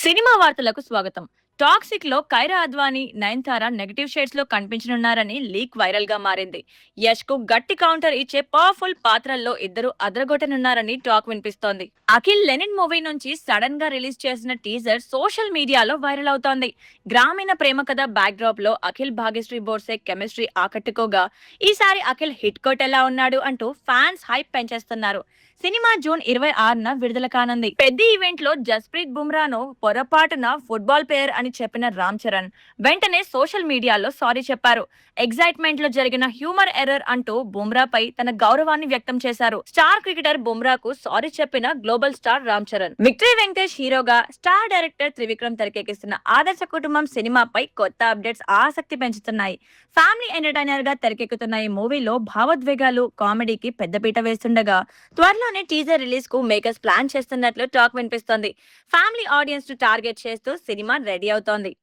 Cinema వార్తలకు స్వాగతం. Toxic లో కైరా అద్వానీ, నయనతార నెగటివ్ షేడ్స్ లో కనిపించనున్నారని లీక్ వైరల్ గా మారింది. యష్ కు గట్టి కౌంటర్ ఇచ్చే పవర్ఫుల్ పాత్రల్లో ఇద్దరు అదరగొట్టనున్నారని టాక్ వినిపిస్తోంది. అఖిల్ లెనిన్ మూవీ నుంచి సడన్ గా రిలీజ్ చేసిన టీజర్ సోషల్ మీడియాలో వైరల్ అవుతోంది. గ్రామీణ ప్రేమ కథ బ్యాక్ డ్రాప్ లో అఖిల్ భాగ్యశ్రీ బోర్సే కెమిస్ట్రీ ఆకట్టుకోగా, ఈసారి అఖిల్ హిట్ కొట్టేలా ఉన్నాడు అంటూ ఫ్యాన్స్ హైప్ పెంచేస్తున్నారు. సినిమా జూన్ 26న విడుదల కానుంది. పెద్ద ఈవెంట్ లో జస్ప్రీత్ బుమ్రాను పొరపాటున ఫుట్బాల్ ప్లేయర్ అని చెప్పిన రామ్ చరణ్ వెంటనే సోషల్ మీడియాలో సారీ చెప్పారు. ఎగ్జైట్మెంట్ లో జరిగిన హ్యూమర్ ఎర్రర్ అంటూ బుమ్రాపై తన గౌరవాన్ని వ్యక్తం చేశారు. స్టార్ క్రికెటర్ బుమ్రాకు సారీ చెప్పిన global star Ram Charan. Victory Venkatesh హీరోగా, స్టార్ డైరెక్టర్ త్రివిక్రమ్ తెరకెక్కిస్తున్న ఆదర్శ కుటుంబం సినిమాపై కొత్త అప్డేట్స్ ఆసక్తి పెంచుతున్నాయి. ఫ్యామిలీ ఎంటర్టైనర్ గా తెరకెక్కుతున్న ఈ మూవీలో భావోద్వేగాలు, కామెడీకి పెద్దపీట వేస్తుండగా, త్వరలోనే టీజర్ రిలీజ్ కు మేకర్స్ ప్లాన్ చేస్తున్నట్లు టాక్ వినిపిస్తోంది. ఫ్యామిలీ ఆడియన్స్ ను టార్గెట్ చేస్తూ సినిమా రెడీ అవుతోంది.